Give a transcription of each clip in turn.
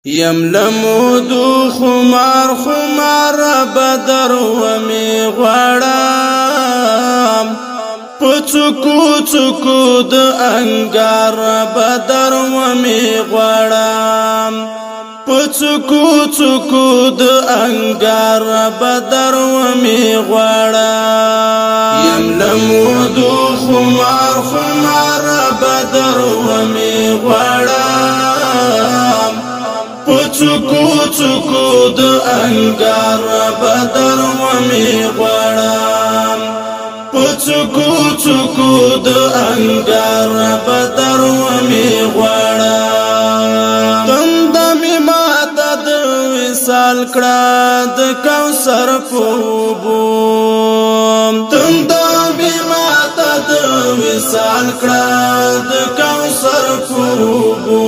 یملمودو خمار خمار بدر ومی غړم پڅکو څکو د انګار بدر ومی غړم پڅکو څکو د انګار بدر ومی غړم یملمودو خمار خمار بدر ومی غړم پڅکو څکو د انګار بدر ومی غړم پڅکو څکو د انګار بدر ومی غړم تند می ماته د وصال کړه د کوثر پوبو تند می ماته د وصال کړه د کوثر پوبو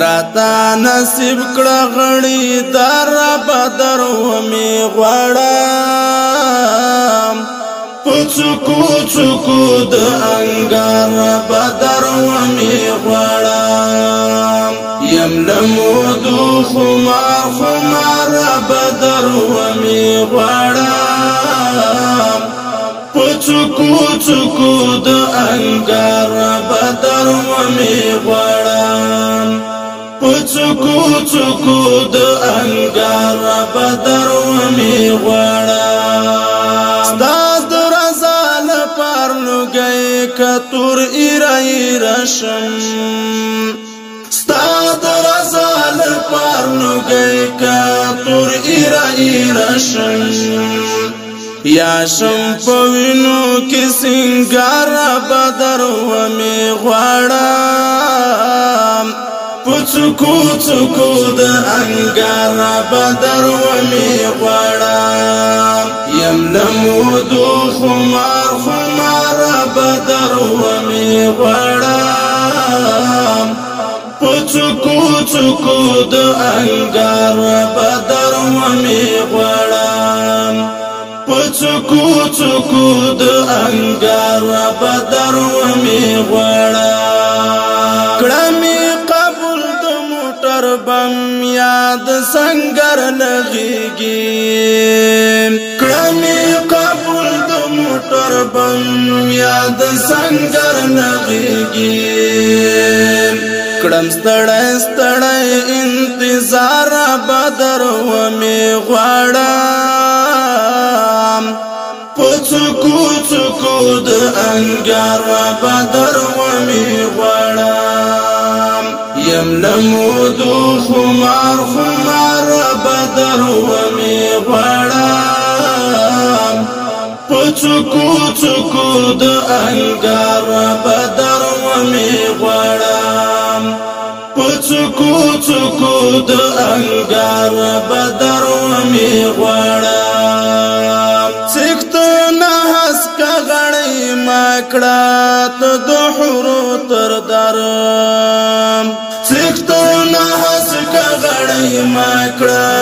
راتا نصیب کړه غړي در بدر ومی غړم پڅکو څکو د انګار بدر ومی غړم یملمودو خمار خمار بدر ومی غړم پڅکو څکو د انګار بدر ومی غړم پڅکو څکو د انګار بدر ومی غړم ستاد رزال پرلګي کتور ایرای رشم ستاد رزال پرلګي کتور ایرای رشم یا شم پوینو کی سنگار بدر ومی غړم پڅکو څکو د انګار بدر ومی غړم یملمودو خمار خمار بدر ومی غړم پڅکو څکو د انګار بدر ومی غړم پڅکو څکو د انګار بدر ومی غړم کړمې قبول د موټر بم یاد سنگر لغيږي کړمې قبول د موټر بم یاد سنگر لغيږي کړم ستړی ستړی انتظار بدر ومی غړم پڅکو څکو د انګار بدر ومی غړم یملمودو خمار خمار بدر ومی غړم پڅکو څکو د انګار بدر ومی غړم پڅکو څکو د انګار بدر ومی غړم مکړه ته د حورو تر درم څښتو نه حسک غړې مکړه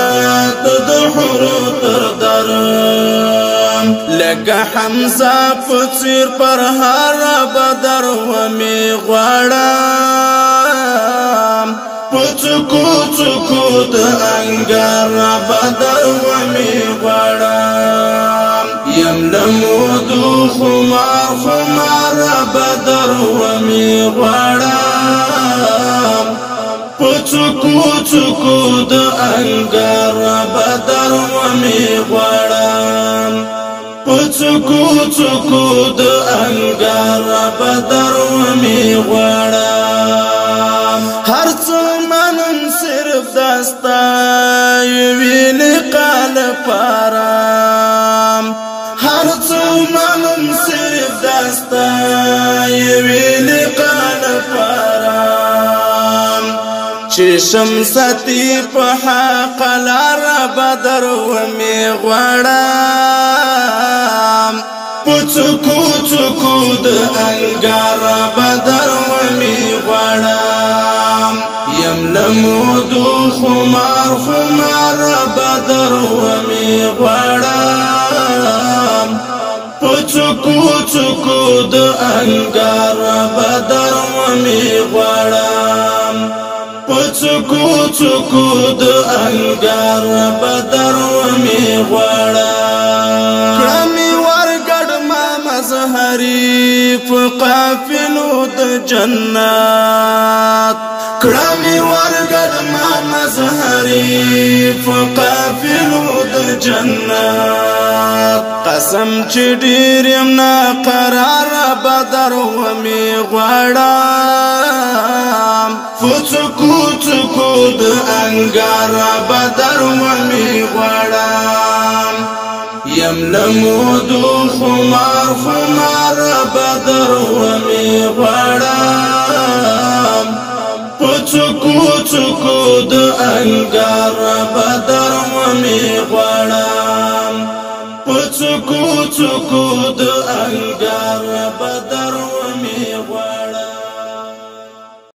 ته د حورو تر درم لکه حمزه په څیر پر هر بدر ومی غړم پڅکو څکو د انګار بدر ومی غړم یملمودو خمار خمار بدر ومی غړم پڅکو څکو د انګار بدر ومی غړم پڅکو څکو د انګار بدر ومی غړم هر څو منم صرف دستا ویل قال پارام هر څو منم صرف دستا ویل قال پارام چې شمستی په حق لار بدر ومی غړم پڅکو څکو د انګار بدر ومی غړم یملمودو خمار خمار بدر ومی څوکو د انګار بدر ومې غواړم په څوکو څوکو د انګار بدر ومې غواړم کړه مې ورګډ ما مزهري په قافلو د جنت کړه مې ورګډ ما مزهري په قافلو د جنت قسم چې ډېر یم ناقرار بدر ومې غواړم په څوکو څوکو د انګار بدر ومې غواړم یم لمودو خمار خمار بدر ومې غواړم په څوکو څوکو د انګار بدر ومې غواړم په څوکو څوکو د